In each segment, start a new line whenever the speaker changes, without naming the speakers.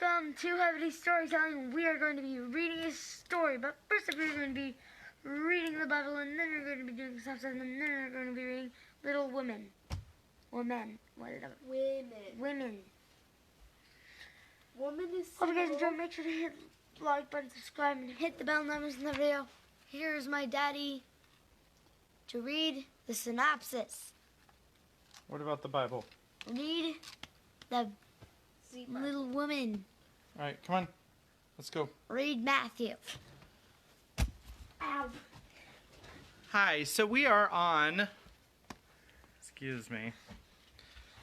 Welcome to Heavy Storytelling. We are going to be reading a story, but first we're going to be reading the Bible, and then we're going to be doing stuff, and then we're going to be reading Little Women. Or men. What is it? Women.
Woman is
Hope you guys enjoy. Make sure to hit the like button, subscribe, and hit the bell numbers in the video. Here's my daddy to read the synopsis.
What about the Bible?
Read the Little Woman.
All right, come on. Let's go.
Read Matthew. Ow.
Hi, so we are on, excuse me,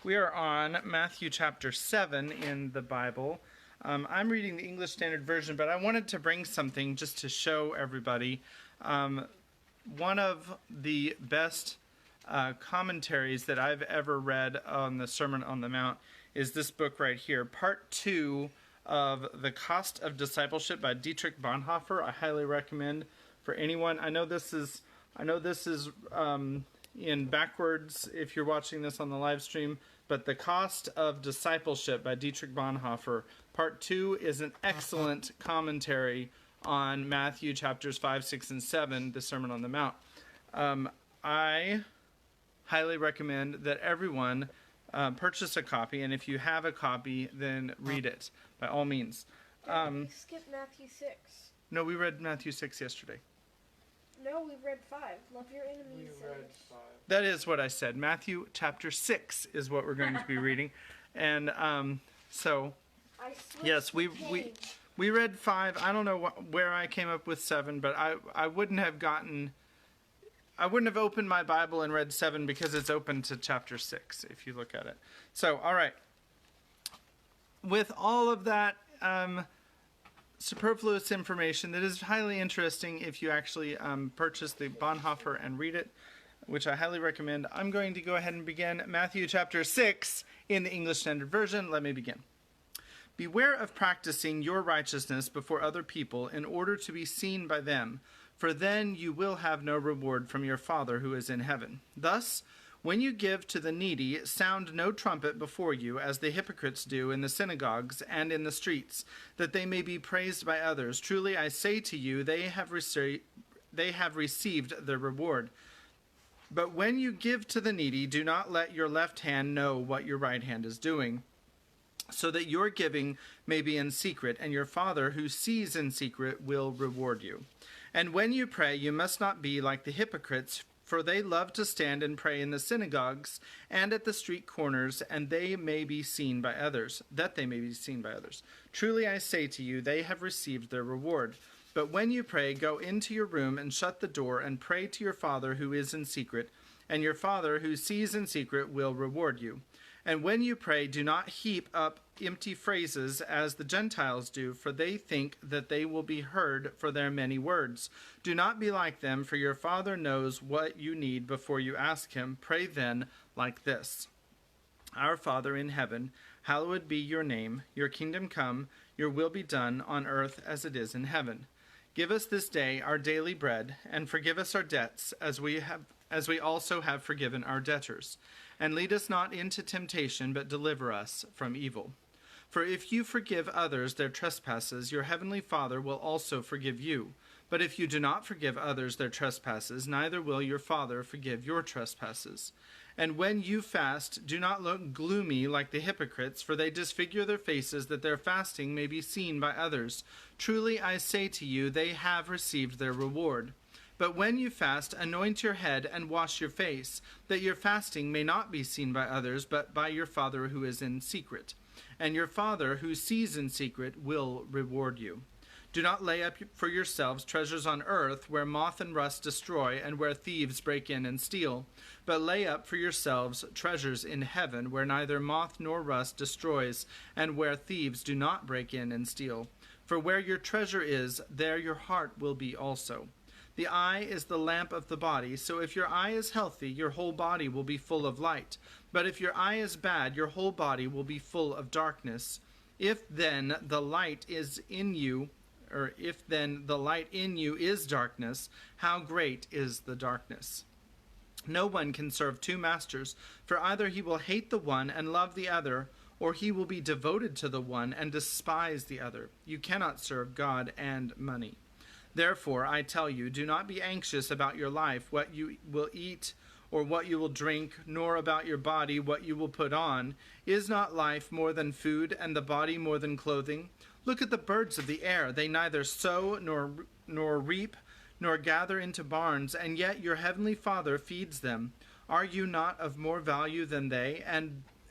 we are on Matthew chapter 7 in the Bible. I'm reading the English Standard Version, but I wanted to bring something just to show everybody. One of the best commentaries that I've ever read on the Sermon on the Mount is this book right here, Part 2 of The Cost of Discipleship by Dietrich Bonhoeffer. I highly recommend for anyone. I know this is in backwards if you're watching this on the live stream, but The Cost of Discipleship by Dietrich Bonhoeffer, Part 2 is an excellent commentary on Matthew chapters 5, 6, and 7, the Sermon on the Mount. I highly recommend that everyone purchase a copy, and if you have a copy, then read it, by all means.
We skipped Matthew 6.
No, we read Matthew 6 yesterday.
No, we read 5. Love your enemies.
That is what I said. Matthew chapter 6 is what we're going to be reading. And so, yes, we read 5. I don't know where I came up with 7, but I wouldn't have opened my Bible and read 7 because it's open to chapter 6 if you look at it. So, all right. With all of that superfluous information that is highly interesting if you actually purchase the Bonhoeffer and read it, which I highly recommend, I'm going to go ahead and begin Matthew chapter 6 in the English Standard Version. Let me begin. Beware of practicing your righteousness before other people in order to be seen by them, for then you will have no reward from your Father who is in heaven. Thus, when you give to the needy, sound no trumpet before you, as the hypocrites do in the synagogues and in the streets, that they may be praised by others. Truly I say to you, they have received their reward. But when you give to the needy, do not let your left hand know what your right hand is doing, so that your giving may be in secret, and your Father who sees in secret will reward you. And when you pray, you must not be like the hypocrites, for they love to stand and pray in the synagogues and at the street corners, and they may be seen by others, that they may be seen by others. Truly I say to you, they have received their reward. But when you pray, go into your room and shut the door, and pray to your Father who is in secret, and your Father who sees in secret will reward you. And when you pray, do not heap up empty phrases as the Gentiles do, for they think that they will be heard for their many words. Do not be like them, for your Father knows what you need before you ask him. Pray then like this. Our Father in heaven, hallowed be your name. Your kingdom come, your will be done on earth as it is in heaven. Give us this day our daily bread, and forgive us our debts as we also have forgiven our debtors. And lead us not into temptation, but deliver us from evil. For if you forgive others their trespasses, your heavenly Father will also forgive you. But if you do not forgive others their trespasses, neither will your Father forgive your trespasses. And when you fast, do not look gloomy like the hypocrites, for they disfigure their faces that their fasting may be seen by others. Truly I say to you, they have received their reward. But when you fast, anoint your head and wash your face, that your fasting may not be seen by others, but by your Father who is in secret. And your Father who sees in secret will reward you. Do not lay up for yourselves treasures on earth, where moth and rust destroy, and where thieves break in and steal. But lay up for yourselves treasures in heaven, where neither moth nor rust destroys, and where thieves do not break in and steal. For where your treasure is, there your heart will be also. The eye is the lamp of the body, so if your eye is healthy, your whole body will be full of light. But if your eye is bad, your whole body will be full of darkness. If then the light in you is darkness, how great is the darkness? No one can serve two masters, for either he will hate the one and love the other, or he will be devoted to the one and despise the other. You cannot serve God and money. Therefore, I tell you, do not be anxious about your life, what you will eat or what you will drink, nor about your body, what you will put on. Is not life more than food, and the body more than clothing? Look at the birds of the air. They neither sow nor reap, nor gather into barns, and yet your heavenly Father feeds them. Are you not of more value than they?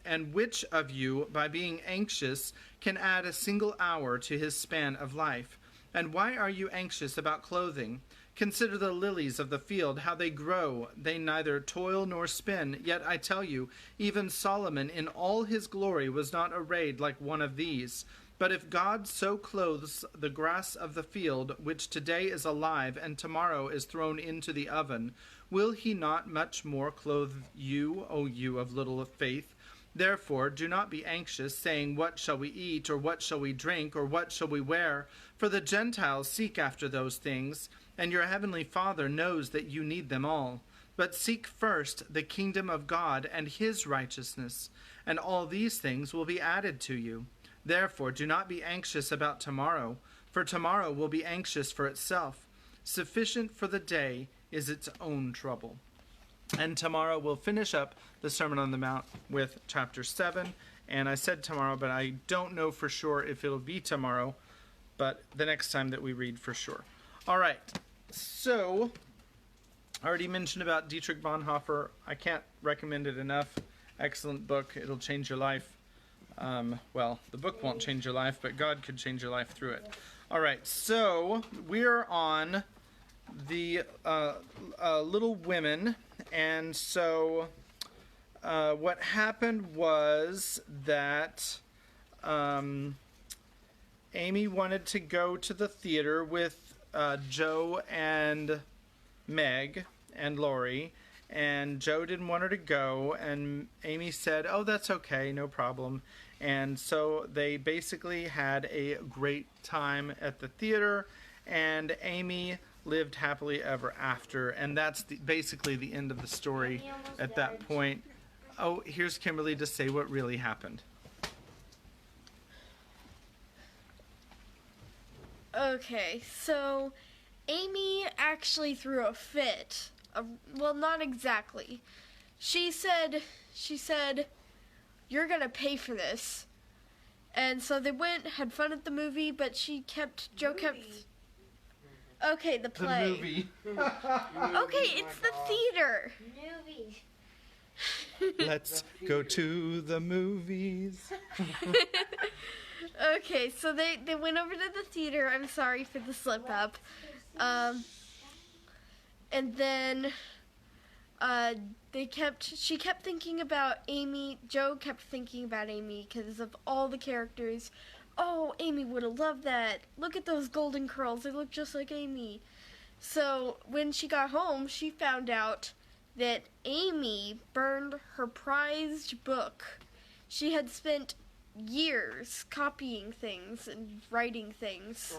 And which of you, by being anxious, can add a single hour to his span of life? And why are you anxious about clothing? Consider the lilies of the field, how they grow. They neither toil nor spin. Yet I tell you, even Solomon in all his glory was not arrayed like one of these. But if God so clothes the grass of the field, which today is alive and tomorrow is thrown into the oven, will he not much more clothe you, O you of little faith? Therefore, do not be anxious, saying, what shall we eat, or what shall we drink, or what shall we wear? For the Gentiles seek after those things, and your heavenly Father knows that you need them all. But seek first the kingdom of God and his righteousness, and all these things will be added to you. Therefore, do not be anxious about tomorrow, for tomorrow will be anxious for itself. Sufficient for the day is its own trouble. And tomorrow we'll finish up the Sermon on the Mount with chapter 7. And I said tomorrow, but I don't know for sure if it'll be tomorrow, but the next time that we read for sure. All right, so I already mentioned about Dietrich Bonhoeffer. I can't recommend it enough. Excellent book. It'll change your life. Well, the book won't change your life, but God could change your life through it. All right, so we're on the Little Women. And so what happened was that Amy wanted to go to the theater with Joe and Meg and Lori, and Joe didn't want her to go, and Amy said, oh, that's okay, no problem. And so they basically had a great time at the theater, and Amy lived happily ever after, and that's basically the end of the story at that point. Oh, here's Kimberly to say what really happened.
Okay, so Amy actually threw a fit. Well, not exactly. She said, you're gonna pay for this. And so they went, had fun at the movie, but Joe kept... Okay, the play.
The movie.
Okay, it's the theater.
Movies.
Let's go to the movies.
Okay, so they went over to the theater. I'm sorry for the slip up. And then she kept thinking about Amy. Joe kept thinking about Amy because of all the characters. Oh, Amy would have loved that. Look at those golden curls. They look just like Amy. So when she got home, she found out that Amy burned her prized book. She had spent years copying things and writing things.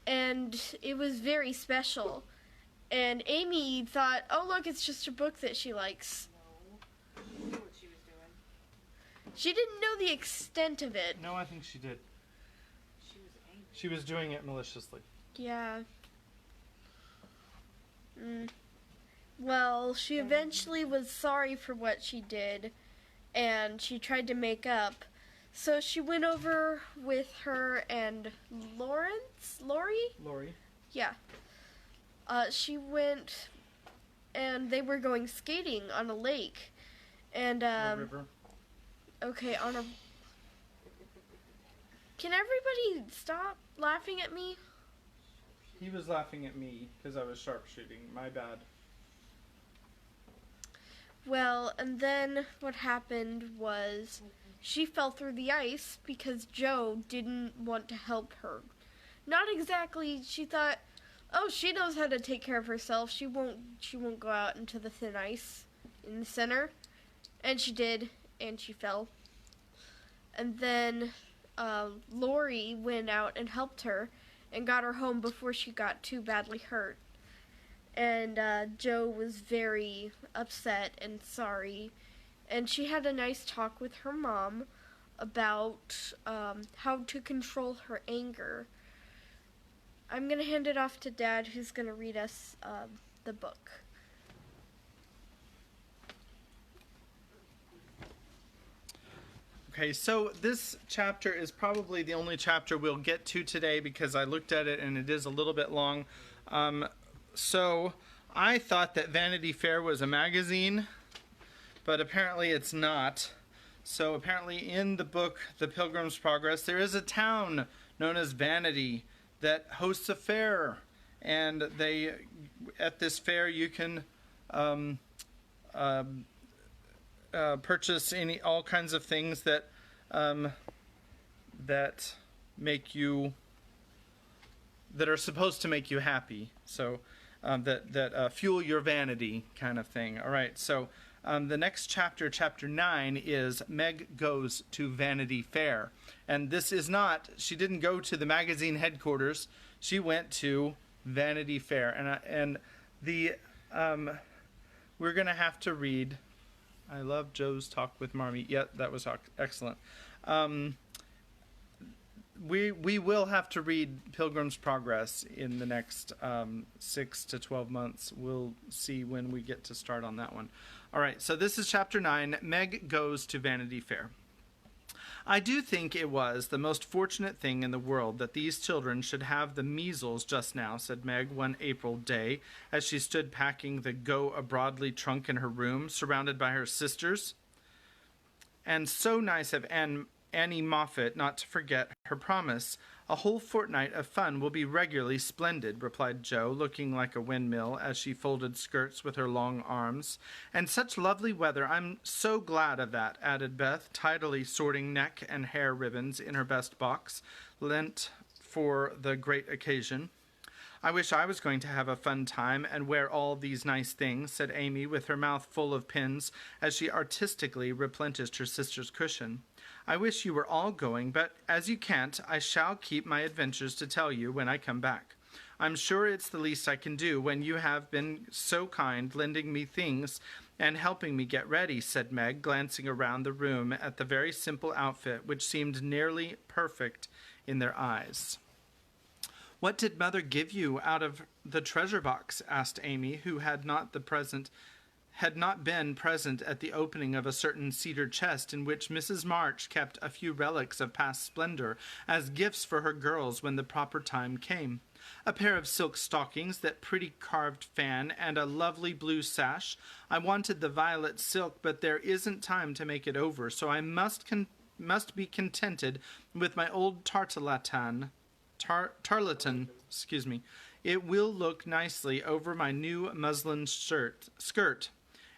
And it was very special. And Amy thought, oh, look, it's just a book that she likes.
Knew what she was doing.
She didn't know the extent of it.
No, I think she did.
She was angry.
She was doing it maliciously.
Yeah. Well, she eventually was sorry for what she did, and she tried to make up. So she went over with her and Lori?
Lori?
Yeah. She went, and they were going skating on a lake. And,
The river.
okay, on a... Can everybody stop laughing at me?
He was laughing at me because I was sharpshooting. My bad.
Well, and then what happened was she fell through the ice because Joe didn't want to help her. Not exactly. She thought, oh, she knows how to take care of herself. She won't go out into the thin ice in the center. And she did, and she fell. And then Lori went out and helped her and got her home before she got too badly hurt. And Joe was very upset and sorry. And she had a nice talk with her mom about how to control her anger. I'm going to hand it off to Dad, who's going to read us the book.
Okay, so this chapter is probably the only chapter we'll get to today because I looked at it and it is a little bit long. So I thought that Vanity Fair was a magazine, but apparently it's not. So apparently in the book, The Pilgrim's Progress, there is a town known as Vanity that hosts a fair. And at this fair you can purchase all kinds of things that make you, that are supposed to make you happy. So that fuel your vanity, kind of thing. All right. So the next chapter, chapter 9, is Meg Goes to Vanity Fair, and this is not. She didn't go to the magazine headquarters. She went to Vanity Fair, and we're gonna have to read. I love Joe's talk with Marmee. Yeah, that was excellent. We will have to read Pilgrim's Progress in the next 6 to 12 months. We'll see when we get to start on that one. All right, so this is chapter 9. Meg Goes to Vanity Fair. I do think it was the most fortunate thing in the world that these children should have the measles just now, said Meg one April day, as she stood packing the Go Abroadly trunk in her room, surrounded by her sisters. And so nice of Annie Moffat not to forget her promise. A whole fortnight of fun will be regularly splendid, replied Jo, looking like a windmill as she folded skirts with her long arms. And such lovely weather, I'm so glad of that, added Beth, tidily sorting neck and hair ribbons in her best box, lent for the great occasion. I wish I was going to have a fun time and wear all these nice things, said Amy, with her mouth full of pins, as she artistically replenished her sister's cushion. I wish you were all going, but as you can't, I shall keep my adventures to tell you when I come back. I'm sure it's the least I can do when you have been so kind, lending me things and helping me get ready, said Meg, glancing around the room at the very simple outfit, which seemed nearly perfect in their eyes. What did Mother give you out of the treasure box? Asked Amy, who had not been present at the opening of a certain cedar chest in which Mrs. March kept a few relics of past splendor as gifts for her girls when the proper time came. A pair of silk stockings, that pretty carved fan, and a lovely blue sash. I wanted the violet silk, but there isn't time to make it over, so I must be contented with my old tarlatan. It will look nicely over my new muslin skirt,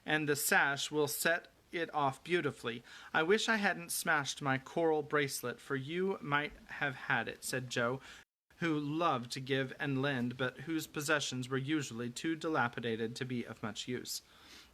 and the sash will set it off beautifully. I wish I hadn't smashed my coral bracelet, for you might have had it, said Jo, who loved to give and lend, but whose possessions were usually too dilapidated to be of much use.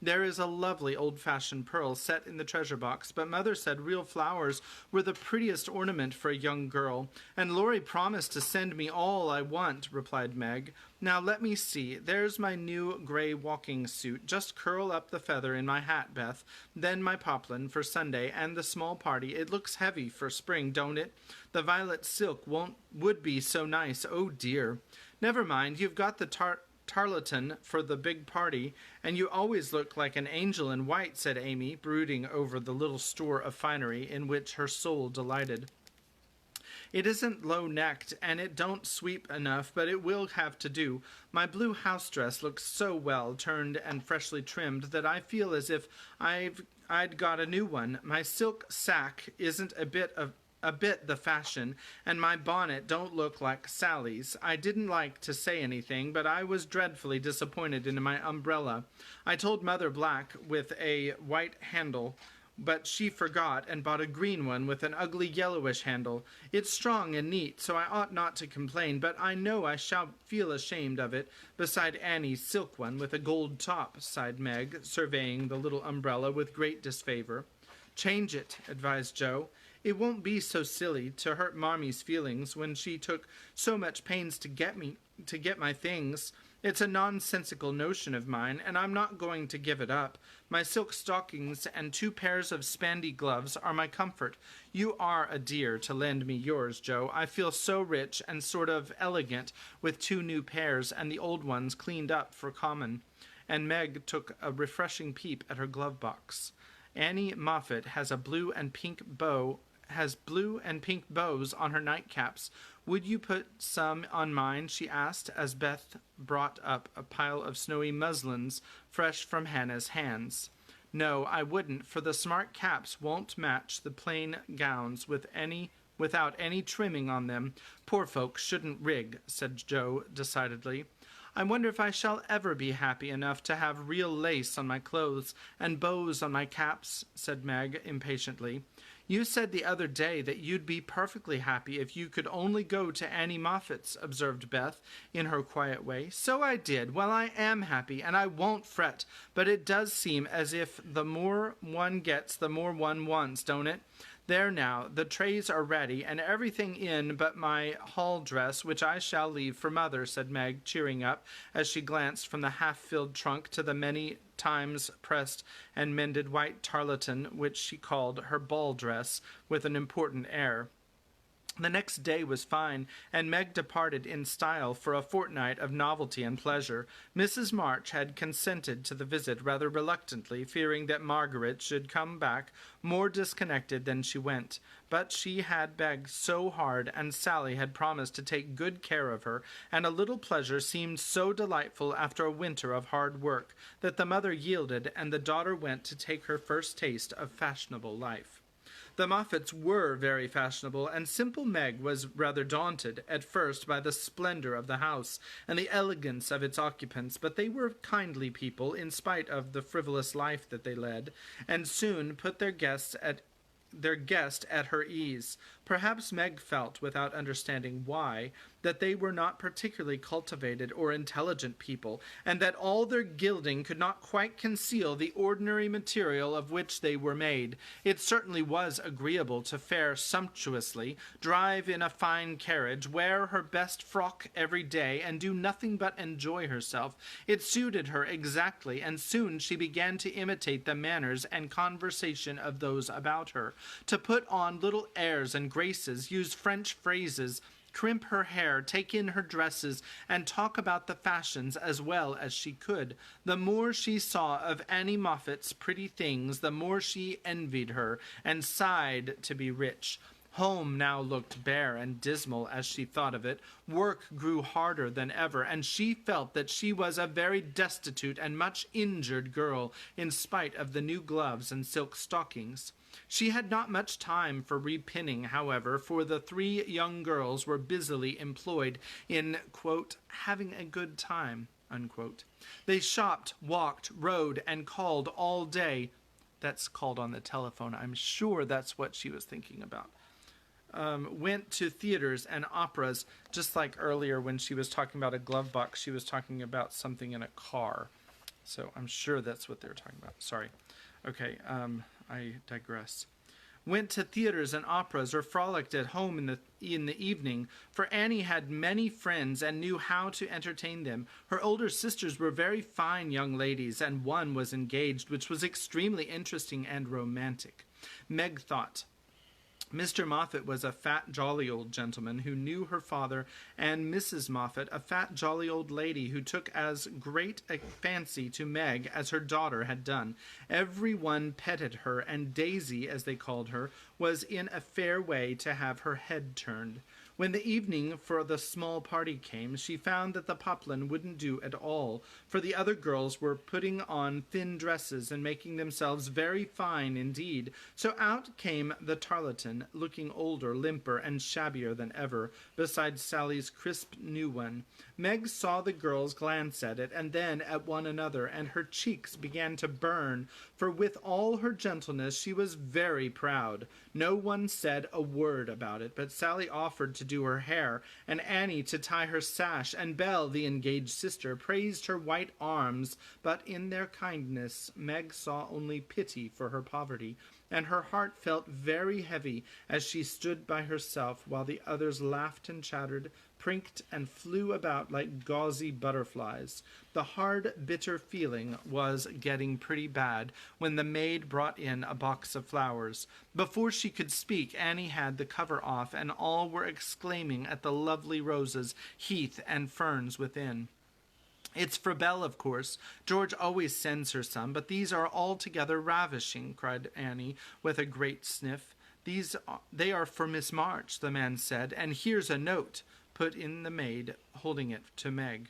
There is a lovely old-fashioned pearl set in the treasure box, but Mother said real flowers were the prettiest ornament for a young girl, and Laurie promised to send me all I want, replied Meg. Now let me see. There's my new gray walking suit. Just curl up the feather in my hat, Beth. Then my poplin for Sunday and the small party. It looks heavy for spring, don't it? The violet silk would be so nice. Oh, dear. Never mind. You've got the tarlatan for the big party, and you always look like an angel in white, said Amy, brooding over the little store of finery in which her soul delighted. It isn't low-necked, and it don't sweep enough, but it will have to do. My blue house dress looks so well turned and freshly trimmed that I feel as if I'd got a new one. My silk sack isn't a bit the fashion, and my bonnet don't look like Sally's. I didn't like to say anything, but I was dreadfully disappointed in my umbrella. I told Mother black with a white handle, but she forgot and bought a green one with an ugly yellowish handle. It's strong and neat, so I ought not to complain, but I know I shall feel ashamed of it beside Annie's silk one with a gold top, sighed Meg, surveying the little umbrella with great disfavor. Change it, advised Jo. It won't be so silly to hurt Marmie's feelings when she took so much pains to get my things. It's a nonsensical notion of mine, and I'm not going to give it up. My silk stockings and 2 pairs of spandy gloves are my comfort. You are a dear to lend me yours, Joe. I feel so rich and sort of elegant with 2 new pairs and the old ones cleaned up for common. And Meg took a refreshing peep at her glove box. Annie Moffat has blue and pink bows on her nightcaps. Would you put some on mine? She asked, as Beth brought up a pile of snowy muslins fresh from Hannah's hands. No, I wouldn't, for the smart caps won't match the plain gowns without any trimming on them. Poor folks shouldn't rig, said Joe decidedly. I wonder if I shall ever be happy enough to have real lace on my clothes and bows on my caps, said Meg impatiently. You said the other day that you'd be perfectly happy if you could only go to Annie Moffat's, observed Beth in her quiet way. So I did. Well, I am happy, and I won't fret, but it does seem as if the more one gets, the more one wants, don't it? There now, the trays are ready, and everything in but my hall dress, which I shall leave for Mother, said Meg, cheering up, as she glanced from the half-filled trunk to the many times pressed and mended white tarlatan, which she called her ball dress, with an important air. The next day was fine, and Meg departed in style for a fortnight of novelty and pleasure. Mrs. March had consented to the visit rather reluctantly, fearing that Margaret should come back more disconnected than she went. But she had begged so hard, and Sally had promised to take good care of her, and a little pleasure seemed so delightful after a winter of hard work, that the mother yielded, and the daughter went to take her first taste of fashionable life. The Moffats were very fashionable, and simple Meg was rather daunted at first by the splendor of the house and the elegance of its occupants, but they were kindly people in spite of the frivolous life that they led, and soon put their guest at her ease. Perhaps Meg felt, without understanding why, that they were not particularly cultivated or intelligent people, and that all their gilding could not quite conceal the ordinary material of which they were made. It certainly was agreeable to fare sumptuously, drive in a fine carriage, wear her best frock every day, and do nothing but enjoy herself. It suited her exactly, and soon she began to imitate the manners and conversation of those about her, to put on little airs and graces, use French phrases, crimp her hair, take in her dresses, and talk about the fashions as well as she could. The more she saw of Annie Moffat's pretty things, the more she envied her, and sighed to be rich. Home now looked bare and dismal as she thought of it. Work grew harder than ever, and she felt that she was a very destitute and much injured girl, in spite of the new gloves and silk stockings. She had not much time for repinning, however, for the 3 young girls were busily employed in, quote, having a good time, unquote. They shopped, walked, rode, and called all day. That's called on the telephone. I'm sure that's what she was thinking about. Went to theaters and operas, just like earlier when she was talking about a glove box, she was talking about something in a car. So I'm sure that's what they were talking about. Sorry. Okay, I digress. Went to theaters and operas, or frolicked at home in the evening, for Annie had many friends and knew how to entertain them. Her older sisters were very fine young ladies, and one was engaged, which was extremely interesting and romantic. Meg thought, Mr. Moffat was a fat, jolly old gentleman who knew her father, and Mrs. Moffat, a fat, jolly old lady who took as great a fancy to Meg as her daughter had done. Every one petted her, and Daisy, as they called her, was in a fair way to have her head turned. When the evening for the small party came, she found that the poplin wouldn't do at all, for the other girls were putting on thin dresses and making themselves very fine indeed. So out came the tarlatan, looking older, limper, and shabbier than ever, beside Sally's crisp new one. Meg saw the girls glance at it, and then at one another, and her cheeks began to burn, for with all her gentleness she was very proud. No one said a word about it, but Sally offered to do her hair, and Annie to tie her sash, and Belle, the engaged sister, praised her white arms, but in their kindness Meg saw only pity for her poverty. and her heart felt very heavy as she stood by herself while the others laughed and chattered, prinked and flew about like gauzy butterflies. The hard, bitter feeling was getting pretty bad when the maid brought in a box of flowers. Before she could speak, Annie had the cover off, and all were exclaiming at the lovely roses, heath, and ferns within. "It's for Belle, of course. George always sends her some, but these are altogether ravishing," cried Annie, with a great sniff. They are for Miss March," the man said, "and here's a note," put in the maid, holding it to Meg.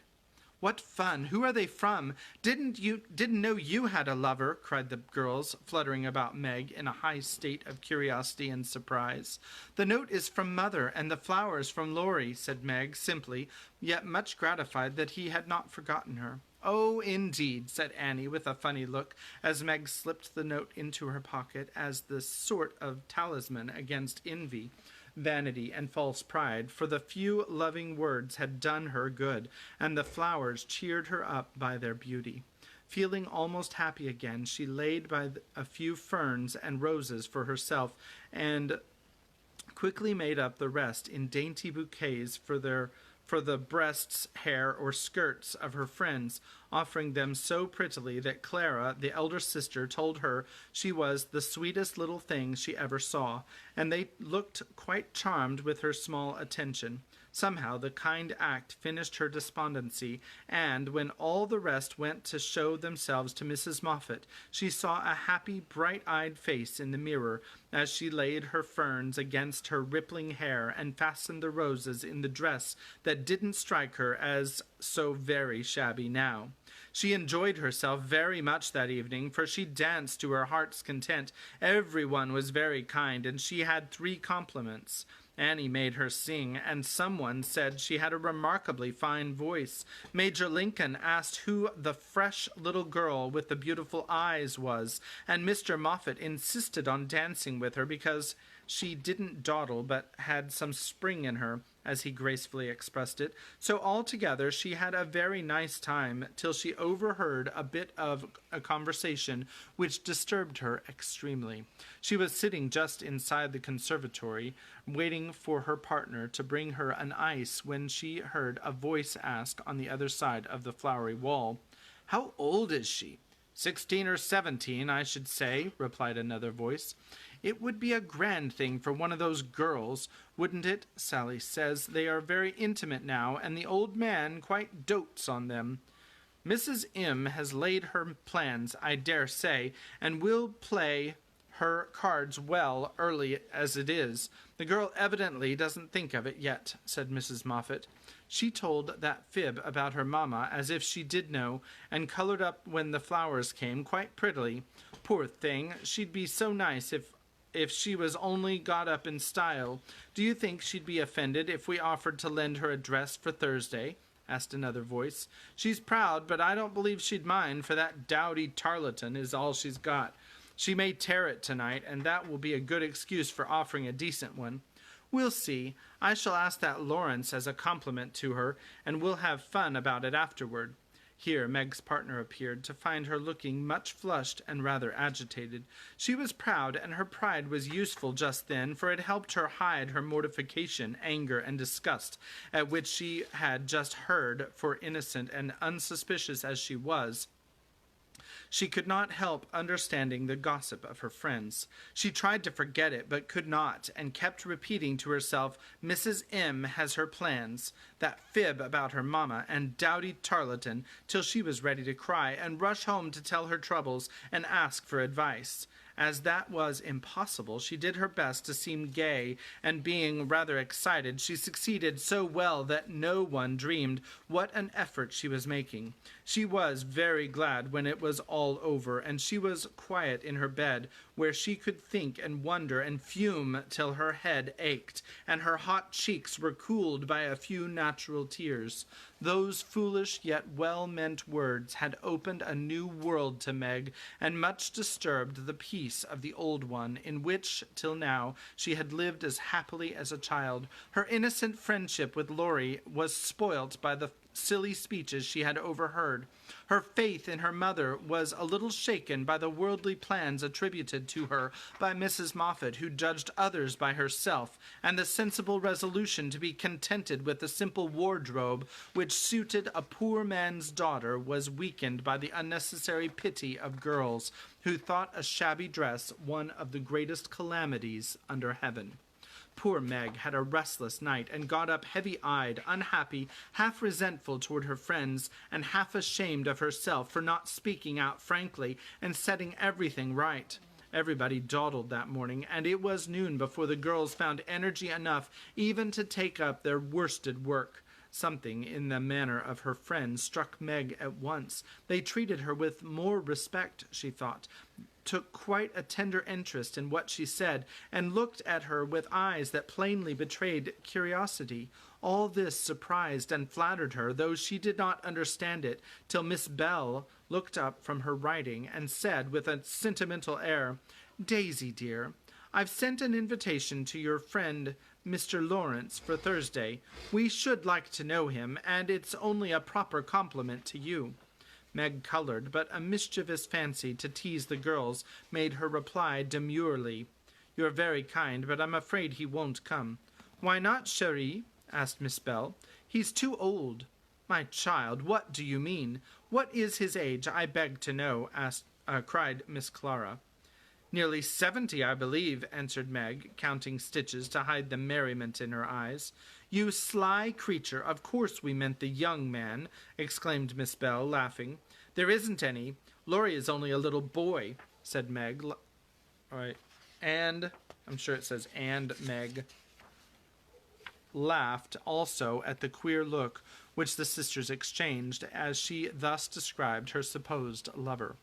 "What fun! Who are they from? Didn't know you had a lover," cried the girls, fluttering about Meg in a high state of curiosity and surprise. "The note is from Mother, and the flowers from Laurie," said Meg, simply, yet much gratified that he had not forgotten her. "Oh, indeed," said Annie, with a funny look, as Meg slipped the note into her pocket as the sort of talisman against envy, vanity, and false pride, for the few loving words had done her good, and the flowers cheered her up by their beauty. Feeling almost happy again, she laid by a few ferns and roses for herself, and quickly made up the rest in dainty bouquets for the breasts, hair, or skirts of her friends, offering them so prettily that Clara, the elder sister, told her she was the sweetest little thing she ever saw, and they looked quite charmed with her small attention. Somehow the kind act finished her despondency, and when all the rest went to show themselves to Mrs. Moffat, she saw a happy, bright-eyed face in the mirror as she laid her ferns against her rippling hair and fastened the roses in the dress that didn't strike her as so very shabby now. She enjoyed herself very much that evening, for she danced to her heart's content. Everyone was very kind, and she had 3 compliments. Annie made her sing, and someone said she had a remarkably fine voice. Major Lincoln asked who the fresh little girl with the beautiful eyes was, and Mr. Moffat insisted on dancing with her because she didn't dawdle but had some spring in her, as he gracefully expressed it. So altogether she had a very nice time, till she overheard a bit of a conversation which disturbed her extremely. She was sitting just inside the conservatory, waiting for her partner to bring her an ice, when she heard a voice ask on the other side of the flowery wall, "How old is she?" 16 or 17, I should say," replied another voice. "It would be a grand thing for one of those girls, wouldn't it? Sally says they are very intimate now, and the old man quite dotes on them. Mrs. M. has laid her plans, I dare say, and will play her cards well early as it is. The girl evidently doesn't think of it yet," said Mrs. Moffat. "She told that fib about her mamma as if she did know, and colored up when the flowers came quite prettily. Poor thing, she'd be so nice if she was only got up in style. Do you think she'd be offended if we offered to lend her a dress for Thursday?" asked another voice. "She's proud, but I don't believe she'd mind, for that dowdy Tarleton is all she's got. She may tear it tonight, and that will be a good excuse for offering a decent one. We'll see. I shall ask that Lawrence as a compliment to her, and we'll have fun about it afterward." Here Meg's partner appeared, to find her looking much flushed and rather agitated. She was proud, and her pride was useful just then, for it helped her hide her mortification, anger, and disgust at which she had just heard, for innocent and unsuspicious as she was. She could not help understanding the gossip of her friends. She tried to forget it, but could not, and kept repeating to herself, "Mrs. M. has her plans," that fib about her mamma, and dowdy Tarleton, till she was ready to cry, and rush home to tell her troubles, and ask for advice. As that was impossible, she did her best to seem gay, and being rather excited, she succeeded so well that no one dreamed what an effort she was making. She was very glad when it was all over, and she was quiet in her bed, where she could think and wonder and fume till her head ached, and her hot cheeks were cooled by a few natural tears. Those foolish yet well-meant words had opened a new world to Meg, and much disturbed the peace of the old one, in which, till now, she had lived as happily as a child. Her innocent friendship with Laurie was spoilt by the silly speeches she had overheard. Her faith in her mother was a little shaken by the worldly plans attributed to her by Mrs. Moffat, who judged others by herself, and the sensible resolution to be contented with the simple wardrobe which suited a poor man's daughter was weakened by the unnecessary pity of girls who thought a shabby dress one of the greatest calamities under heaven. Poor Meg had a restless night, and got up heavy-eyed, unhappy, half resentful toward her friends, and half ashamed of herself for not speaking out frankly and setting everything right. Everybody dawdled that morning, and it was noon before the girls found energy enough even to take up their worsted work. Something in the manner of her friends struck Meg at once. They treated her with more respect, she thought, took quite a tender interest in what she said, and looked at her with eyes that plainly betrayed curiosity. All this surprised and flattered her, though she did not understand it, till Miss Bell looked up from her writing and said with a sentimental air, "Daisy, dear, I've sent an invitation to your friend Mr. Lawrence for Thursday. We should like to know him, and it's only a proper compliment to you." Meg colored, but a mischievous fancy to tease the girls made her reply demurely, "You're very kind, but I'm afraid he won't come." "Why not, chérie?" asked Miss Bell. "He's too old." "My child, what do you mean? What is his age, I beg to know?" cried Miss Clara. "Nearly 70, I believe," answered Meg, counting stitches to hide the merriment in her eyes. "You sly creature, of course we meant the young man," exclaimed Miss Bell, laughing. "There isn't any. Laurie is only a little boy," said Meg. All right. And, I'm sure it says, and Meg laughed also at the queer look which the sisters exchanged as she thus described her supposed lover.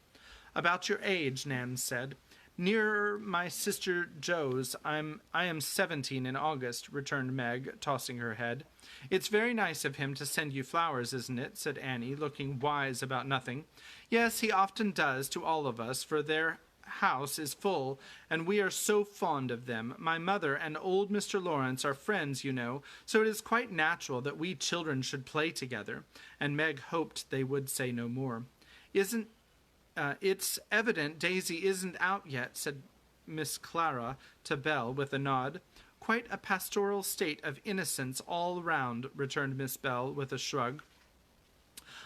"About your age," Nan said. "Nearer my sister Joe's. I am 17 in August," returned Meg, tossing her head. "It's very nice of him to send you flowers, isn't it?" said Annie, looking wise about nothing. "Yes, he often does to all of us, for their house is full, and we are so fond of them. My mother and old Mr. Lawrence are friends, you know, so it is quite natural that we children should play together." And Meg hoped they would say no more. "It's evident Daisy isn't out yet," said Miss Clara to Belle with a nod. "Quite a pastoral state of innocence all round," returned Miss Bell with a shrug.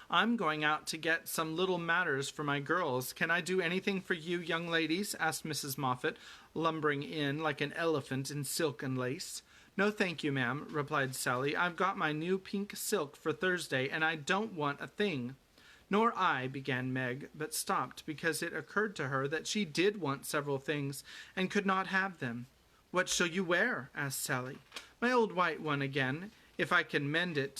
"I'm going out to get some little matters for my girls. Can I do anything for you, young ladies?" asked Mrs. Moffat, lumbering in like an elephant in silk and lace. "No, thank you, ma'am," replied Sally. "I've got my new pink silk for Thursday, and I don't want a thing." "Nor I," began Meg, but stopped because it occurred to her that she did want several things and could not have them. "What shall you wear?" asked Sally. "My old white one again, if I can mend it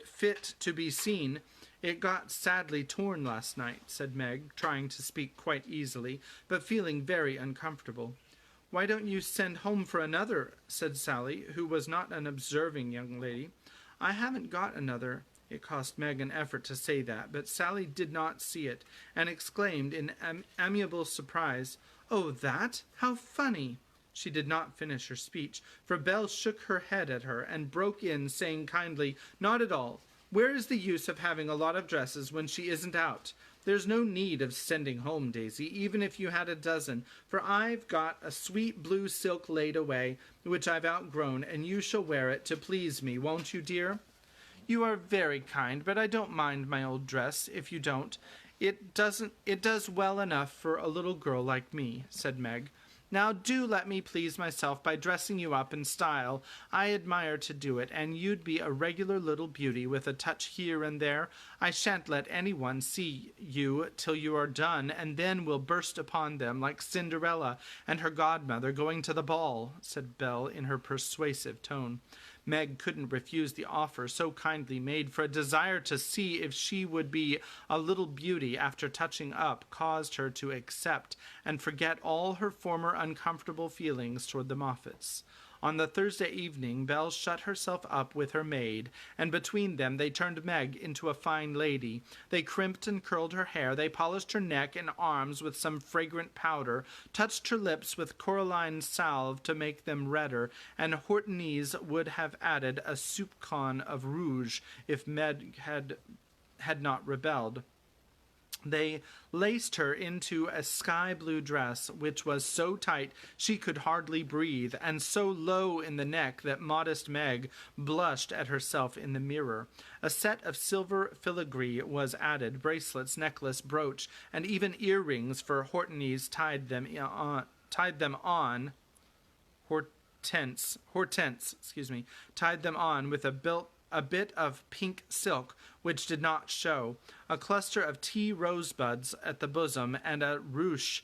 fit to be seen. It got sadly torn last night," said Meg, trying to speak quite easily, but feeling very uncomfortable. "Why don't you send home for another?" said Sally, who was not an observing young lady. "I haven't got another." It cost Meg an effort to say that, but Sally did not see it, and exclaimed in amiable surprise, "Oh, that? How funny!" She did not finish her speech, for Belle shook her head at her and broke in, saying kindly, "Not at all. Where is the use of having a lot of dresses when she isn't out? There's no need of sending home, Daisy, even if you had a dozen, for I've got a sweet blue silk laid away, which I've outgrown, and you shall wear it to please me, won't you, dear?" "You are very kind, but I don't mind my old dress, if you don't. It does well enough for a little girl like me," said Meg. "Now do let me please myself by dressing you up in style. I admire to do it, and you'd be a regular little beauty with a touch here and there. I shan't let anyone see you till you are done, and then we'll burst upon them like Cinderella and her godmother going to the ball," said Belle in her persuasive tone. Meg couldn't refuse the offer so kindly made, for a desire to see if she would be a little beauty after touching up caused her to accept and forget all her former uncomfortable feelings toward the Moffats. On the Thursday evening, Belle shut herself up with her maid, and between them they turned Meg into a fine lady. They crimped and curled her hair, they polished her neck and arms with some fragrant powder, touched her lips with coralline salve to make them redder, and Hortense would have added a soupçon of rouge if Meg had not rebelled. They laced her into a sky-blue dress, which was so tight she could hardly breathe, and so low in the neck that modest Meg blushed at herself in the mirror. A set of silver filigree was added, bracelets, necklace, brooch, and even earrings, for Hortense tied them on with a bit of pink silk, which did not show. A cluster of tea rosebuds at the bosom and a ruche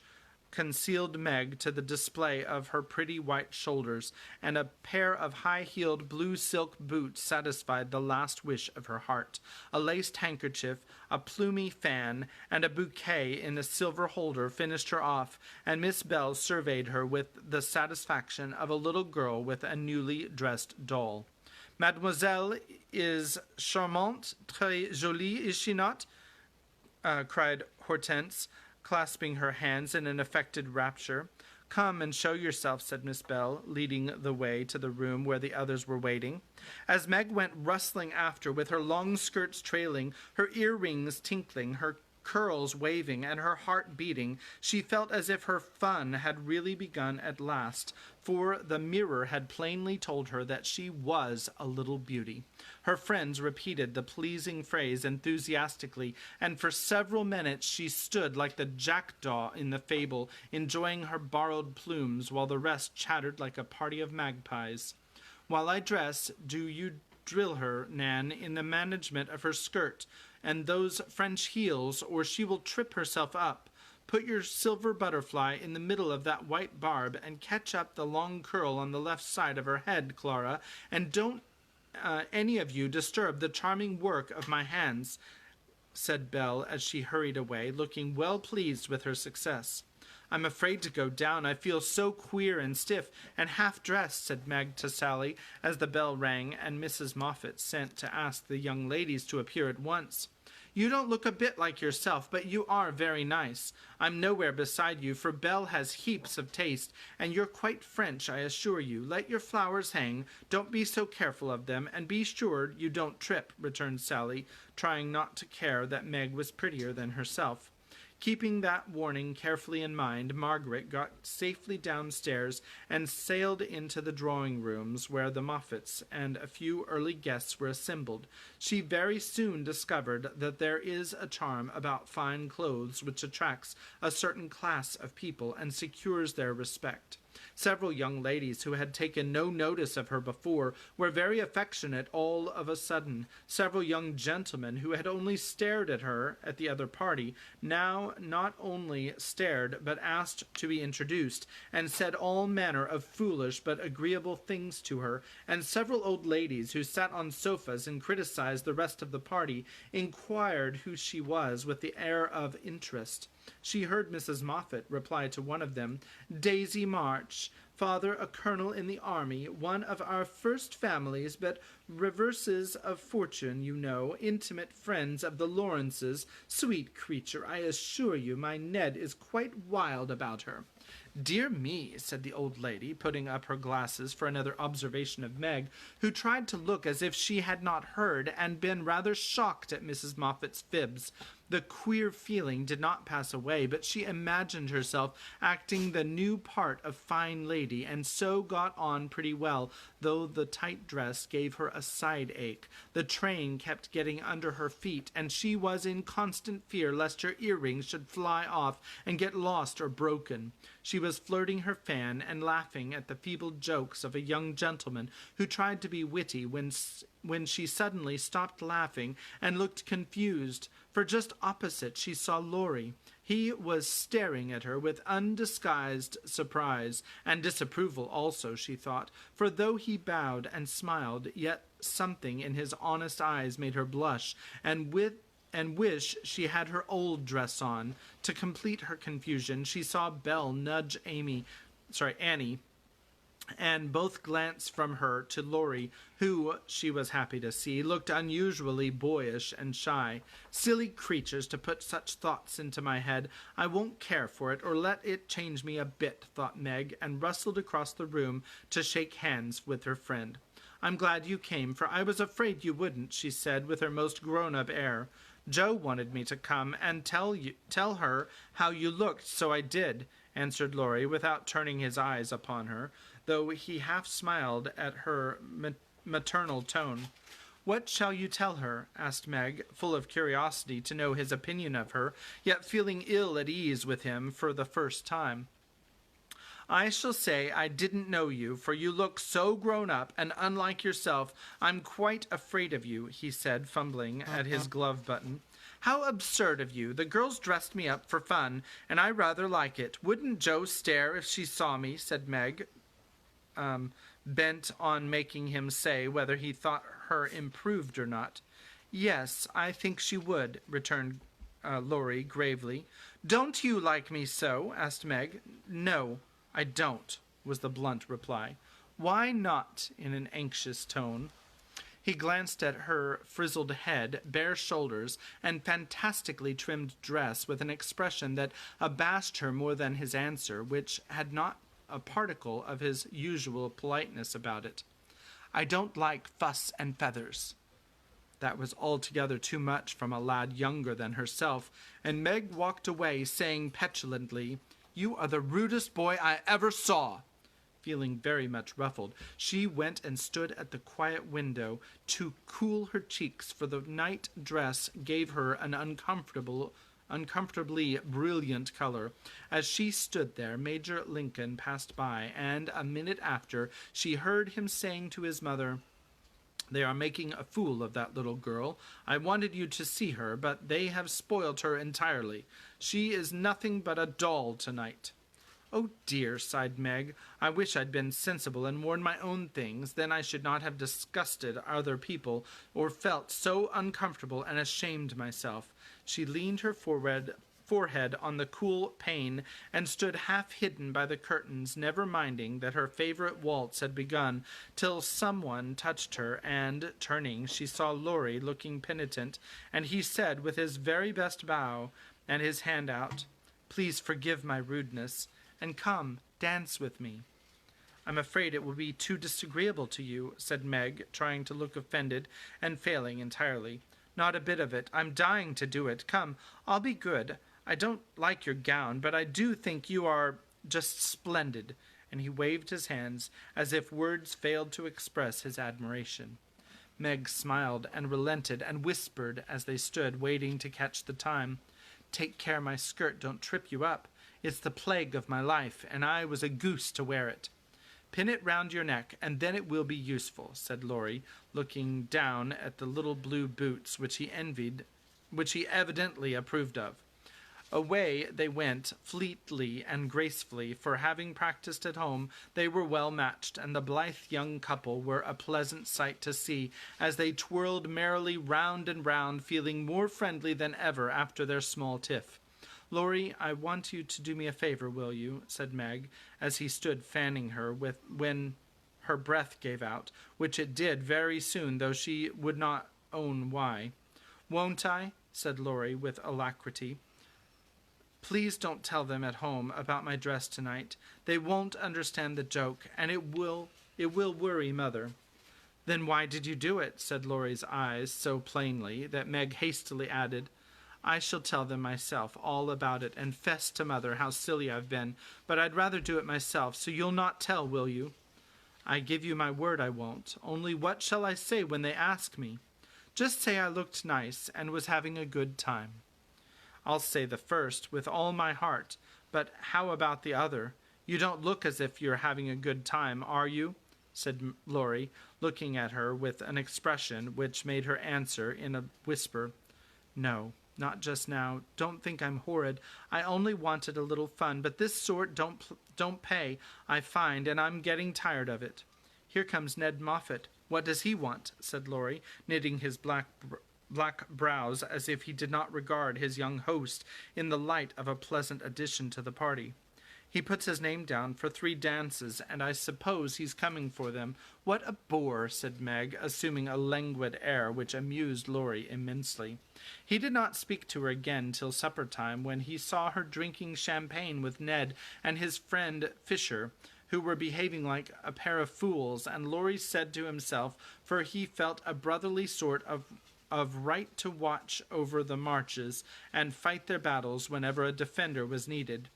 concealed Meg to the display of her pretty white shoulders, and a pair of high-heeled blue silk boots satisfied the last wish of her heart. A laced handkerchief, a plumy fan, and a bouquet in a silver holder finished her off, and Miss Belle surveyed her with the satisfaction of a little girl with a newly dressed doll. "Mademoiselle is charmante, très jolie, is she not?" cried Hortense, clasping her hands in an affected rapture. "Come and show yourself," said Miss Belle, leading the way to the room where the others were waiting. As Meg went rustling after, with her long skirts trailing, her earrings tinkling, her curls waving, and her heart beating, she felt as if her fun had really begun at last, for the mirror had plainly told her that she was a little beauty. Her friends repeated the pleasing phrase enthusiastically, and for several minutes she stood like the jackdaw in the fable, enjoying her borrowed plumes, while the rest chattered like a party of magpies. "While I dress, do you drill her, Nan, in the management of her skirt and those French heels, or she will trip herself up. Put your silver butterfly in the middle of that white barb, and catch up the long curl on the left side of her head, Clara, and don't any of you disturb the charming work of my hands," said Belle as she hurried away, looking well pleased with her success. "I'm afraid to go down. I feel so queer and stiff and half-dressed," said Meg to Sally, as the bell rang and Mrs. Moffat sent to ask the young ladies to appear at once. "You don't look a bit like yourself, but you are very nice. I'm nowhere beside you, for Belle has heaps of taste, and you're quite French, I assure you. Let your flowers hang, don't be so careful of them, and be sure you don't trip," returned Sally, trying not to care that Meg was prettier than herself. Keeping that warning carefully in mind, Margaret got safely downstairs and sailed into the drawing-rooms where the Moffats and a few early guests were assembled. She very soon discovered that there is a charm about fine clothes which attracts a certain class of people and secures their respect. Several young ladies who had taken no notice of her before were very affectionate all of a sudden. Several young gentlemen who had only stared at her at the other party now not only stared but asked to be introduced, and said all manner of foolish but agreeable things to her, and several old ladies who sat on sofas and criticized the rest of the party inquired who she was with the air of interest. She heard Mrs. Moffat reply to one of them, "Daisy March, father a colonel in the army, one of our first families, but reverses of fortune, you know, intimate friends of the Lawrences. Sweet creature, I assure you my Ned is quite wild about her." "Dear me," said the old lady, putting up her glasses for another observation of Meg, who tried to look as if she had not heard, and been rather shocked at Mrs. Moffat's fibs. The queer feeling did not pass away, but she imagined herself acting the new part of fine lady, and so got on pretty well, though the tight dress gave her a side ache. The train kept getting under her feet, and she was in constant fear lest her earrings should fly off and get lost or broken. She was flirting her fan and laughing at the feeble jokes of a young gentleman who tried to be witty when she suddenly stopped laughing and looked confused, for just opposite she saw Laurie. He was staring at her with undisguised surprise, and disapproval also, she thought, for though he bowed and smiled, yet something in his honest eyes made her blush, and wish she had her old dress on. To complete her confusion, she saw Belle nudge Annie, and both glanced from her to Laurie, who, she was happy to see, looked unusually boyish and shy. Silly creatures to put such thoughts into my head. I won't care for it, or let it change me a bit, thought Meg, and rustled across the room to shake hands with her friend. I'm glad you came, for I was afraid you wouldn't, she said with her most grown-up air. Joe wanted me to come and tell her how you looked, so I did, answered Laurie, without turning his eyes upon her, though he half smiled at her maternal tone. What shall you tell her? Asked Meg, full of curiosity to know his opinion of her, yet feeling ill at ease with him for the first time. I shall say I didn't know you, for you look so grown up and unlike yourself, I'm quite afraid of you, he said, fumbling at his glove button. How absurd of you. The girls dressed me up for fun, and I rather like it. Wouldn't Joe stare if she saw me, said Meg, bent on making him say whether he thought her improved or not. Yes, I think she would, returned Laurie gravely. Don't you like me so? Asked Meg. No, I don't, was the blunt reply. Why not? In an anxious tone. He glanced at her frizzled head, bare shoulders, and fantastically trimmed dress with an expression that abashed her more than his answer, which had not a particle of his usual politeness about it. I don't like fuss and feathers. That was altogether too much from a lad younger than herself, and Meg walked away, saying petulantly, You are the rudest boy I ever saw. Feeling very much ruffled, she went and stood at the quiet window to cool her cheeks, for the night dress gave her an uncomfortably brilliant color. As she stood there, Major Lincoln passed by, and a minute after she heard him saying to his mother, They are making a fool of that little girl. I wanted you to see her, but they have spoilt her entirely. She is nothing but a doll tonight. Oh dear, sighed Meg. I wish I'd been sensible and worn my own things. Then I should not have disgusted other people or felt so uncomfortable and ashamed myself. She leaned her forehead on the cool pane and stood half hidden by the curtains, never minding that her favorite waltz had begun, till someone touched her, and, turning, she saw Laurie looking penitent, and he said with his very best bow and his hand out, Please forgive my rudeness, and come, dance with me. I'm afraid it will be too disagreeable to you, said Meg, trying to look offended and failing entirely. Not a bit of it. I'm dying to do it. Come, I'll be good. I don't like your gown, but I do think you are just splendid, and he waved his hands as if words failed to express his admiration. Meg smiled and relented and whispered as they stood waiting to catch the time, Take care my skirt don't trip you up. It's the plague of my life, and I was a goose to wear it. Pin it round your neck, and then it will be useful, said Laurie, looking down at the little blue boots which he evidently approved of. Away they went, fleetly and gracefully, for having practised at home, they were well matched, and the blithe young couple were a pleasant sight to see, as they twirled merrily round and round, feeling more friendly than ever after their small tiff. Laurie, I want you to do me a favor, will you? Said Meg, as he stood fanning her when her breath gave out, which it did very soon, though she would not own why. Won't I? Said Laurie with alacrity. Please don't tell them at home about my dress tonight. They won't understand the joke, and it will worry Mother. Then why did you do it? Said Laurie's eyes so plainly that Meg hastily added, I shall tell them myself all about it and fess to Mother how silly I've been, but I'd rather do it myself, so you'll not tell, will you? I give you my word I won't. Only what shall I say when they ask me? Just say I looked nice and was having a good time. I'll say the first with all my heart, but how about the other? You don't look as if you're having a good time, are you? Said Laurie, looking at her with an expression which made her answer in a whisper, No. Not just now. Don't think I'm horrid. I only wanted a little fun, but this sort don't pay, I find, and I'm getting tired of it. Here comes Ned Moffat. What does he want? Said Laurie, knitting his black brows as if he did not regard his young host in the light of a pleasant addition to the party. He puts his name down for 3 dances, and I suppose he's coming for them. What a bore, said Meg, assuming a languid air which amused Laurie immensely. He did not speak to her again till supper time, when he saw her drinking champagne with Ned and his friend Fisher, who were behaving like a pair of fools, and Laurie said to himself, for he felt a brotherly sort of right to watch over the marches and fight their battles whenever a defender was needed.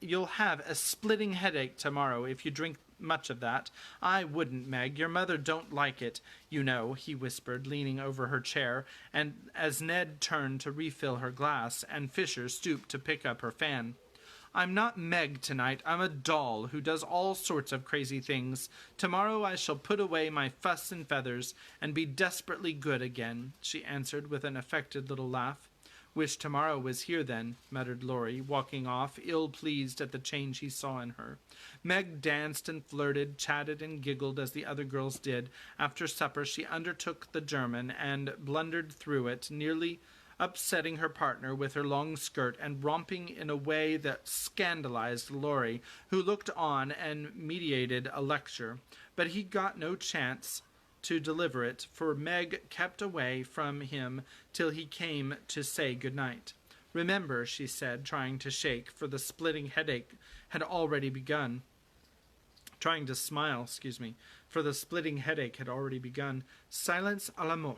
You'll have a splitting headache tomorrow if you drink much of that. I wouldn't, Meg. Your mother don't like it, you know, he whispered, leaning over her chair, and as Ned turned to refill her glass, and Fisher stooped to pick up her fan. I'm not Meg tonight. I'm a doll who does all sorts of crazy things. Tomorrow I shall put away my fuss and feathers and be desperately good again, she answered with an affected little laugh. Wish tomorrow was here then, muttered Laurie, walking off, ill-pleased at the change he saw in her. Meg danced and flirted, chatted and giggled as the other girls did. After supper she undertook the German and blundered through it, nearly upsetting her partner with her long skirt and romping in a way that scandalized Laurie, who looked on and meditated a lecture. But he got no chance to deliver it, for Meg kept away from him till he came to say good night. Remember, she said, trying to shake, for the splitting headache had already begun. Trying to smile, for the splitting headache had already begun. Silence à la mort,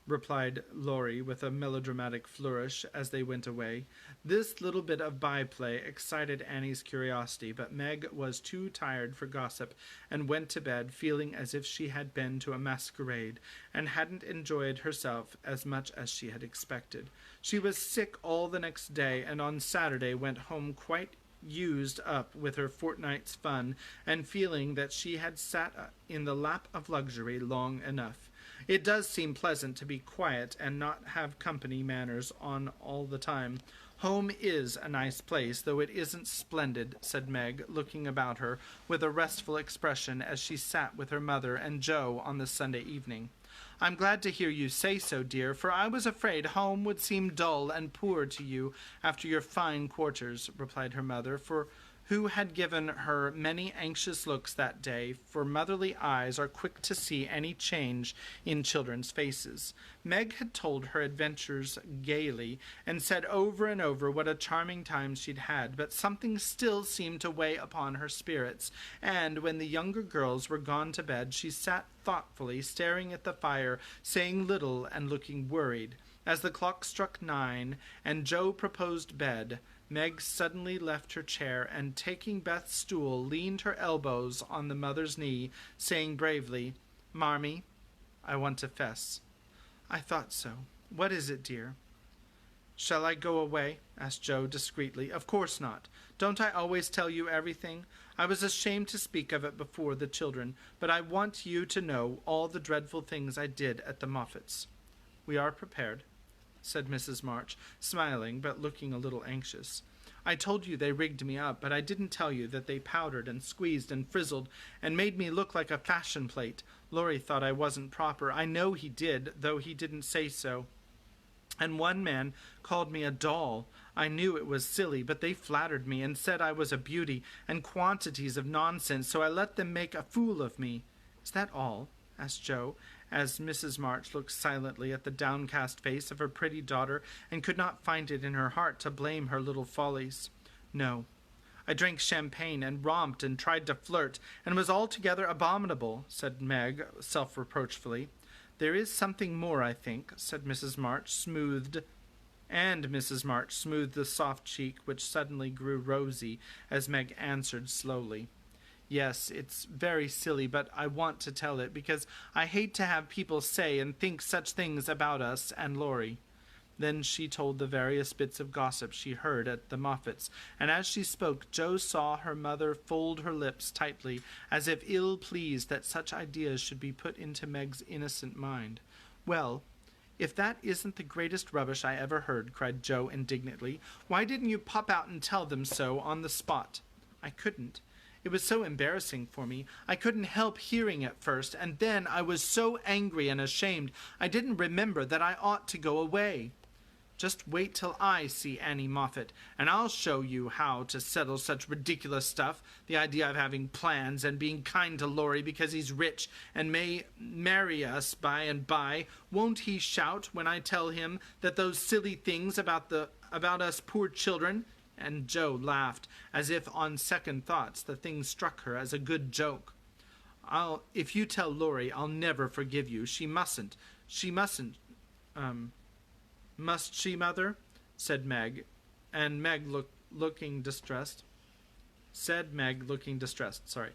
replied Laurie with a melodramatic flourish as they went away. This little bit of byplay excited Annie's curiosity, but Meg was too tired for gossip and went to bed feeling as if she had been to a masquerade and hadn't enjoyed herself as much as she had expected. She was sick all the next day, and on Saturday went home quite used up with her fortnight's fun and feeling that she had sat in the lap of luxury long enough. It does seem pleasant to be quiet and not have company manners on all the time. Home is a nice place, though it isn't splendid, said Meg, looking about her with a restful expression as she sat with her mother and Joe on the Sunday evening. I'm glad to hear you say so, dear, for I was afraid home would seem dull and poor to you after your fine quarters, replied her mother, who had given her many anxious looks that day, for motherly eyes are quick to see any change in children's faces. Meg had told her adventures gaily, and said over and over what a charming time she'd had, but something still seemed to weigh upon her spirits, and when the younger girls were gone to bed, she sat thoughtfully staring at the fire, saying little and looking worried. As the clock struck 9, and Joe proposed bed, Meg suddenly left her chair and, taking Beth's stool, leaned her elbows on the mother's knee, saying bravely, Marmee, I want to fess. I thought so. What is it, dear? Shall I go away? Asked Joe discreetly. Of course not. Don't I always tell you everything? I was ashamed to speak of it before the children, but I want you to know all the dreadful things I did at the Moffats. We are prepared, said Mrs. March, smiling but looking a little anxious. I told you they rigged me up, but I didn't tell you that they powdered and squeezed and frizzled and made me look like a fashion plate. Laurie thought I wasn't proper. I know he did, though he didn't say so. And one man called me a doll. I knew it was silly, but they flattered me and said I was a beauty, and quantities of nonsense, so I let them make a fool of me. Is that all? Asked Joe, as Mrs. March looked silently at the downcast face of her pretty daughter and could not find it in her heart to blame her little follies. No. I drank champagne and romped and tried to flirt, and was altogether abominable, said Meg self-reproachfully. There is something more, I think, said Mrs. March, Mrs. March smoothed the soft cheek, which suddenly grew rosy, as Meg answered slowly. Yes, it's very silly, but I want to tell it, because I hate to have people say and think such things about us and Laurie. Then she told the various bits of gossip she heard at the Moffats, and as she spoke, Joe saw her mother fold her lips tightly, as if ill-pleased that such ideas should be put into Meg's innocent mind. Well, if that isn't the greatest rubbish I ever heard, cried Joe indignantly, why didn't you pop out and tell them so on the spot? I couldn't. It was so embarrassing for me. I couldn't help hearing at first, and then I was so angry and ashamed I didn't remember that I ought to go away. Just wait till I see Annie Moffat, and I'll show you how to settle such ridiculous stuff. The idea of having plans and being kind to Laurie because he's rich and may marry us by and by. Won't he shout when I tell him that those silly things about us poor children? And Jo laughed, as if on second thoughts the thing struck her as a good joke. If you tell Laurie, I'll never forgive you. She mustn't. Must she, Mother? Said Meg, and Meg looking distressed. Sorry.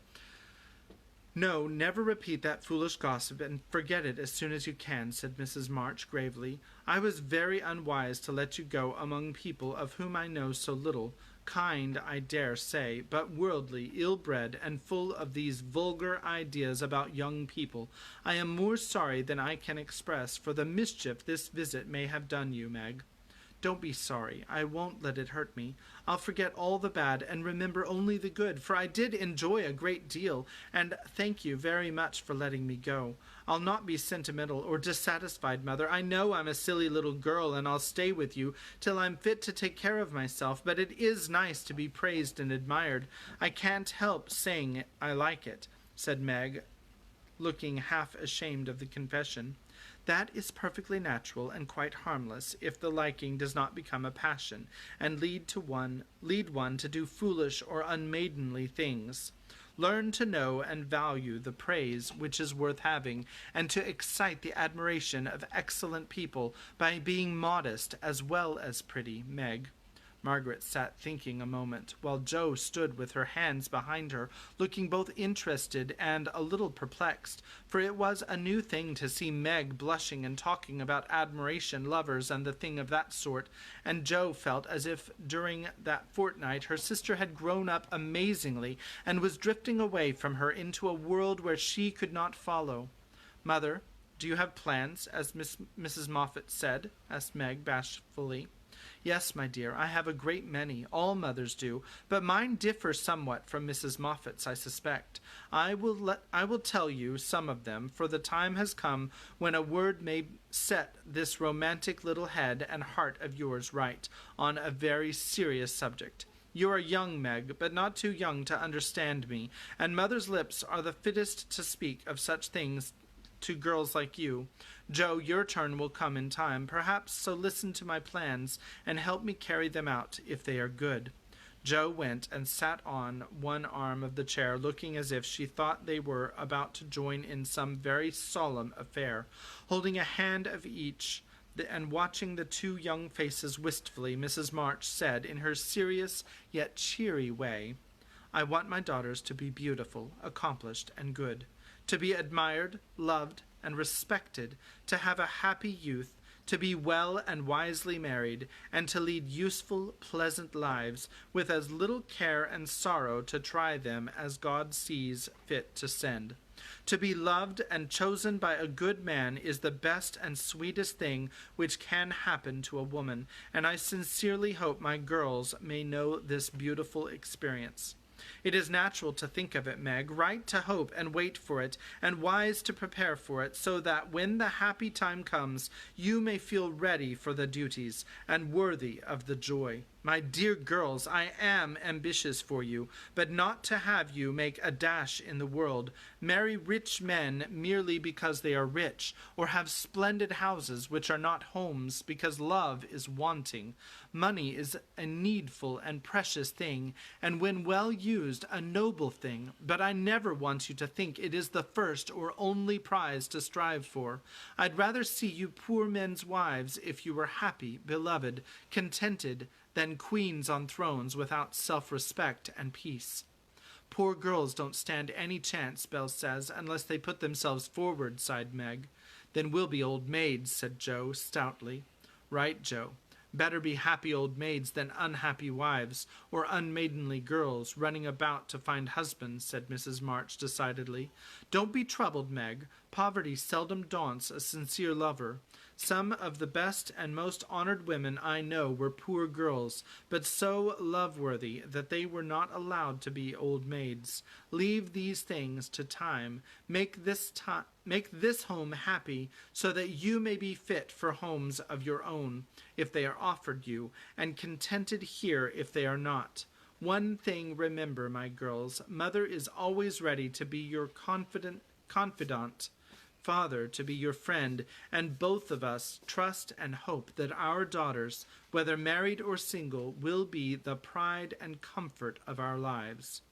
No, never repeat that foolish gossip, and forget it as soon as you can, said Mrs. March gravely. I was very unwise to let you go among people of whom I know so little. Kind, I dare say, but worldly, ill-bred, and full of these vulgar ideas about young people. I am more sorry than I can express for the mischief this visit may have done you, Meg. Don't be sorry. I won't let it hurt me. I'll forget all the bad and remember only the good, for I did enjoy a great deal, and thank you very much for letting me go. I'll not be sentimental or dissatisfied, Mother. I know I'm a silly little girl, and I'll stay with you till I'm fit to take care of myself, but it is nice to be praised and admired. I can't help saying I like it, said Meg, looking half ashamed of the confession. That is perfectly natural and quite harmless if the liking does not become a passion and lead one to do foolish or unmaidenly things. Learn to know and value the praise which is worth having, and to excite the admiration of excellent people by being modest as well as pretty, Meg. Margaret sat thinking a moment, while Jo stood with her hands behind her, looking both interested and a little perplexed, for it was a new thing to see Meg blushing and talking about admiration, lovers, and the thing of that sort, and Jo felt as if during that fortnight her sister had grown up amazingly and was drifting away from her into a world where she could not follow. Mother, do you have plans, as Mrs. Moffat said? Asked Meg bashfully. Yes, my dear, I have a great many. All mothers do, but mine differ somewhat from Mrs. Moffat's, I suspect. I will tell you some of them, for the time has come when a word may set this romantic little head and heart of yours right on a very serious subject. You are young, Meg, but not too young to understand me, and mother's lips are the fittest to speak of such things to girls like you. Jo, your turn will come in time, perhaps, so listen to my plans and help me carry them out if they are good. Jo went and sat on one arm of the chair, looking as if she thought they were about to join in some very solemn affair. Holding a hand of each and watching the two young faces wistfully, Mrs. March said in her serious yet cheery way, I want my daughters to be beautiful, accomplished, and good, to be admired, loved, and respected, to have a happy youth, to be well and wisely married, and to lead useful, pleasant lives, with as little care and sorrow to try them as God sees fit to send. To be loved and chosen by a good man is the best and sweetest thing which can happen to a woman, and I sincerely hope my girls may know this beautiful experience. It is natural to think of it, Meg, right to hope and wait for it, and wise to prepare for it, so that when the happy time comes, you may feel ready for the duties, and worthy of the joy. My dear girls, I am ambitious for you, but not to have you make a dash in the world, marry rich men merely because they are rich, or have splendid houses which are not homes because love is wanting. Money is a needful and precious thing, and when well used, a noble thing, but I never want you to think it is the first or only prize to strive for. I'd rather see you poor men's wives if you were happy, beloved, contented, than queens on thrones without self-respect and peace. Poor girls don't stand any chance, Belle says, unless they put themselves forward, sighed Meg. Then we'll be old maids, said Jo stoutly. Right, Jo. Better be happy old maids than unhappy wives, or unmaidenly girls running about to find husbands, said Mrs. March decidedly. Don't be troubled, Meg. Poverty seldom daunts a sincere lover. Some of the best and most honored women I know were poor girls, but so love-worthy that they were not allowed to be old maids. Leave these things to time. Make this home happy, so that you may be fit for homes of your own, if they are offered you, and contented here if they are not. One thing remember, my girls, Mother is always ready to be your confidant, Father to be your friend, and both of us trust and hope that our daughters, whether married or single, will be the pride and comfort of our lives.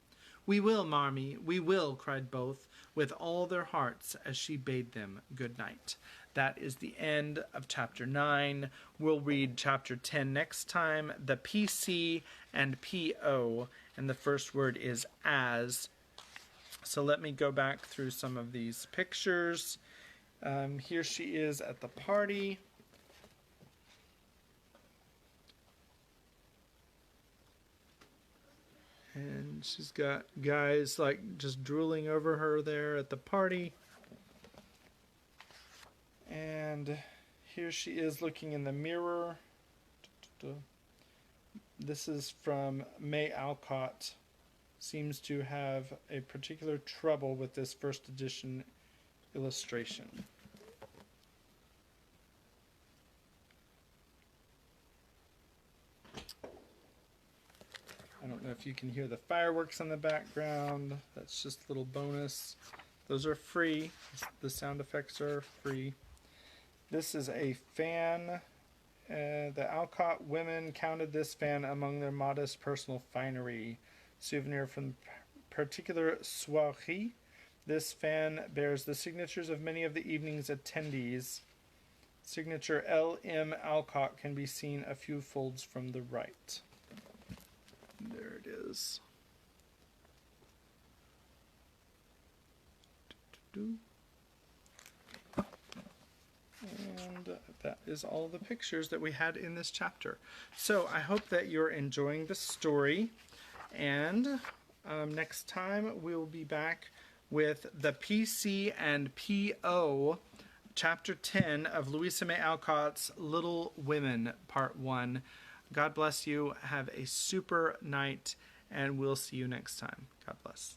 We will, Marmee, we will, cried both, with all their hearts, as she bade them good night. That is the end of chapter 9. We'll read chapter 10 next time, the PC and PO, and the first word is as. So let me go back through some of these pictures. Here she is at the party. And she's got guys like just drooling over her there at the party. And here she is looking in the mirror. This is from May Alcott. Seems to have a particular trouble with this first edition illustration. I don't know if you can hear the fireworks in the background. That's just a little bonus. Those are free. The sound effects are free. This is a fan. The Alcott women counted this fan among their modest personal finery. Souvenir from particular soirée. This fan bears the signatures of many of the evening's attendees. Signature L.M. Alcott can be seen a few folds from the right. There it is. And that is all the pictures that we had in this chapter. So I hope that you're enjoying the story. And next time we'll be back with the PC and PO, Chapter 10 of Louisa May Alcott's Little Women, Part 1. God bless you. Have a super night, and we'll see you next time. God bless.